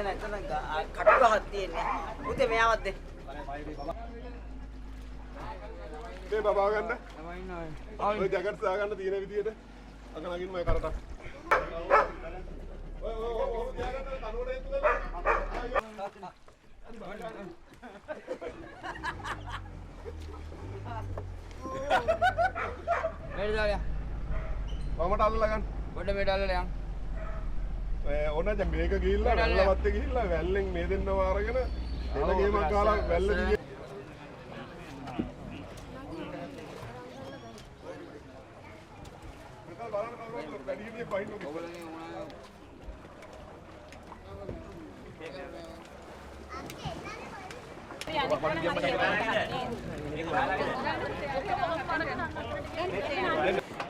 එතන කටු ගහක් තියෙන්නේ. උතේ මෙයාවත් දෙන්න. මේ බබා ගන්න. ඔය ජැකට් සා ගන්න තියෙන විදියට අක නගින්න මම කරට. ඔය ජැකට් තනුවට එතුද? මේක දාලා. මමට අල්ලලා ගන්න. පොඩ මේක අල්ලලා යන්න. ඕන දැන් මේක ගිහිල්ලා වැල්ලවත් ගිහිල්ලා වැල්ලෙන් මේ දෙන්නව අරගෙන එන ගේමක් ගහලා වැල්ල දිගේ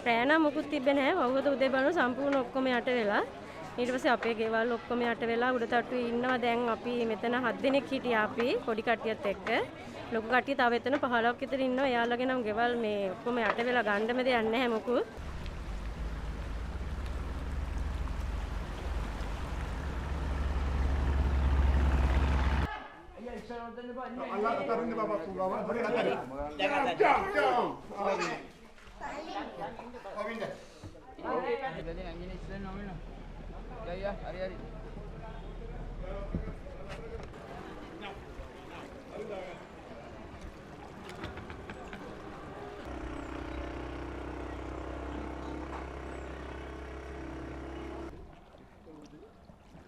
රෑන මොකුත් තිබ්බේ නැහැ. වවුවද උදේ බලන සම්පූර්ණ ඔක්කොම යට වෙලා. ඊට පස්සේ අපේ ගෙවල් ඔක්කොම යට වෙලා උඩ තට්ටුවේ ඉන්නවා. දැන් අපි මෙතන 7 දෙනෙක් හිටියා අපි පොඩි කට්ටියත් එක්ක. ලොකු කට්ටිය තව එතන 15ක් විතර ඉන්නවා. එයාලගේ නම් ගෙවල් මේ ඔක්කොම යට වෙලා ගන්නම දෙයක් නැහැ මොකුත්. අල්ලා අතරින් බබා පුරාව හරි හරි ජම් ජම් හරි ඔවින්ද ඉතින් අංගිනේ ඉස්සෙල්ලා නොවෙන. ගයියා හරි හරි.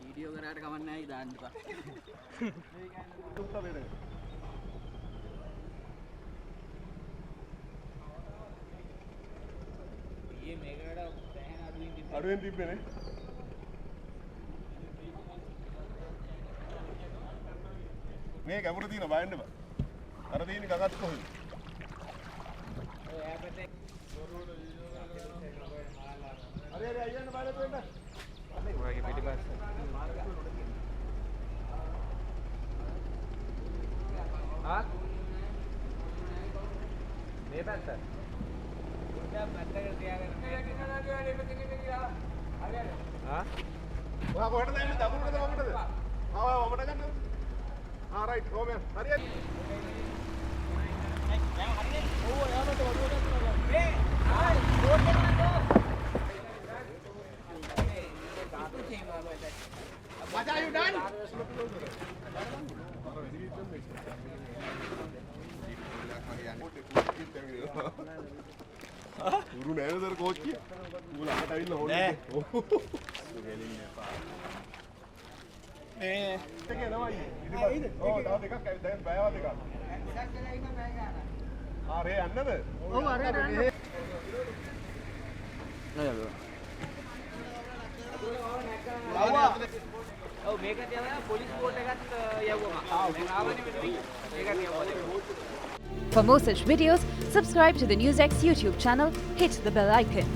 වීඩියෝ කරාට කමක් නැහැ දාන්න එපා. දුක්ඛ වේදේ අඩුවෙන් තිබ්බේනේ. මේ ගැඹුරු තියෙන බයන්න බා. අර තියෙන ගගත් කොහෙද? ඔය ඈපතේ. හරි හරි අයියන්න බලන්න වෙන්න. ඔයගේ පිටිපස්ස. ආ? මේ පැත්ත. උඩ පැත්තකට තියාගෙන. හා? ඔයා කොහෙටද යන්නේ? දකුණටද වමටද? වමට ගන්න. ආ රයිට් කොහොමද? හරියට. ඔව් යාමට වඩුව ගන්නවා. මේ ආයි රෝඩ් එක නෝ. What are you done? ගුරු නෑනේ සර් කෝච් කිය. උගල අහට ඇවිල්ලා හොන්නේ. මේ එක එනවා ඊට පස්සේ. ඔව් තව දෙකක් ඇවිත් දැන් බයව දෙකක්. එකක් වෙලා ඉන්න බය ගන්න. ආ රේ යන්නද? ඔව් අර යන්න. නෑ ඔව් මේක තියලා පොලිස් බෝට් එකත් යවුවා. මම ආවනේ මෙතන. මේක තියවුවා. For more such videos, subscribe to the NewsX YouTube channel, hit the bell icon.